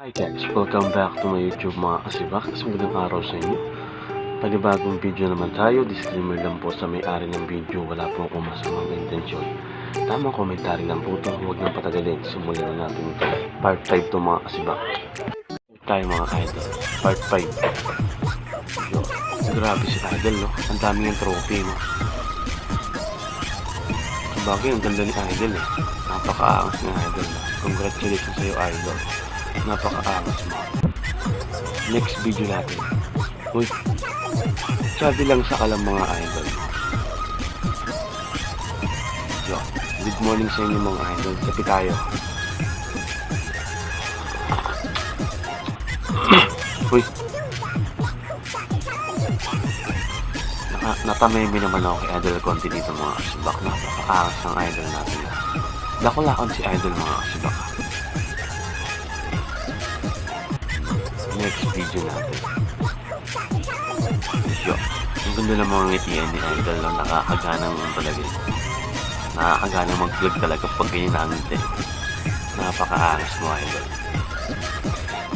Hi guys, welcome back to my YouTube mga kasibak. Magandang araw sa inyo. Panibagong video naman tayo. Disclaimer lang po sa may-ari ng video. Wala po akong masamang intensyon. Tamang komentary lang po ito. Huwag nang patagalin. Simulan na natin ito. Part 5 to mga kasibak. Tayo mga idol. Part 5. Yo, grabe si idol, no? Ang dami yung trophy, no? Sabagay, ang ganda ni idol, eh. Napaka-aangas ni idol, no? Congratulations sa'yo, idol. Napaka-angas mo. Next video natin. Uy, sabi lang sa kalam mga idol. Yo, good morning sa inyo mga idol. Kapi tayo. Uy, natameme naman ako kay Idol Conti dito mga kasibak. Napaka-angas ng idol natin. Lakon si idol mga kasibak. Next video natin. Yo, ang ganda ng mga ngitian ni idol lang. Nakakaganang talaga. Nakakaganang mag-vlog talaga pag ganyan nakangiti. Napaka-angas mo idol.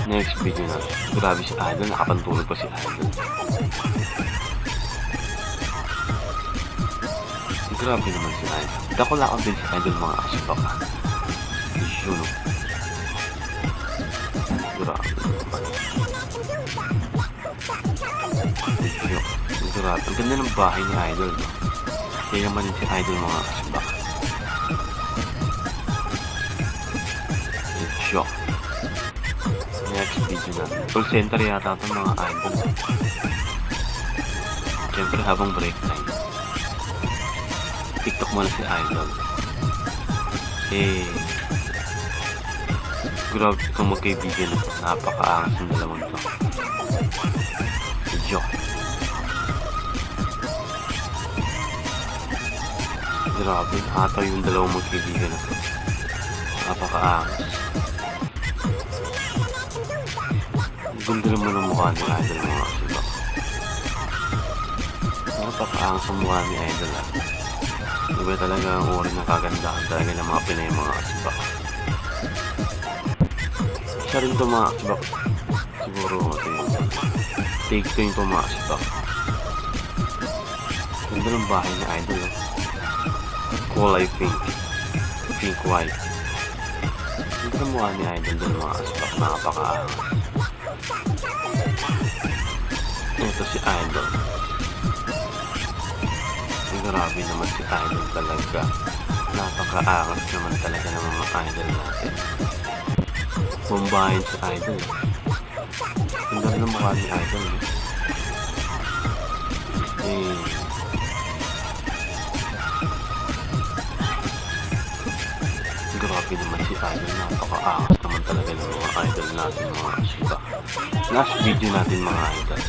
Next video natin. Grabe si idol. Nakapantulog pa si idol. Grabe naman si idol. Dakulakan din si idol mga kasibak. Yun o. Grabe naman. Grabe. Ang ganda ng bahay ni idol, no? Kaya naman si idol mga kasibak. Shock. Next video natin. Call center yata itong mga idol. Siyempre habang break time. TikTok mo na si idol. Grabe itong magkaibigan na. Napaka-angas ng dalawang to. Joke. Grabe, hataw yung dalawang magkaibigan na to. Napaka-angas. Ganda naman ang mukha ni idol mga kasibak. Napaka-angas ang mukha ni idol ha. Iba talaga ang uri ng kagandahan talaga ng mga Pinay mga kasibak. Isa rin ito mga kasibak. Siguro take 2 ito mga kasibak. Ganda ng bahay ni idol ha. Kulay pink. Pink white. Ganda ng mukha ni idol dun mga kasibak. Napaka-angas. Ito si idol. Grabe naman si idol talaga. Napaka-angas naman talaga ng mga idol natin. Bumbahin si idol. Ang ganda ng mukha ni idol. Grabe naman si idol. Napaka-angas naman talaga ng mga idol natin mga kasibak. Last video natin mga idol.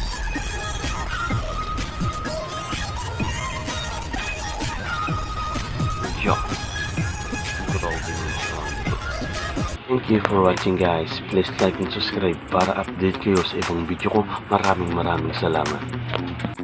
Thank you for watching guys. Please like and subscribe para update kayo sa ibang video ko. Maraming salamat.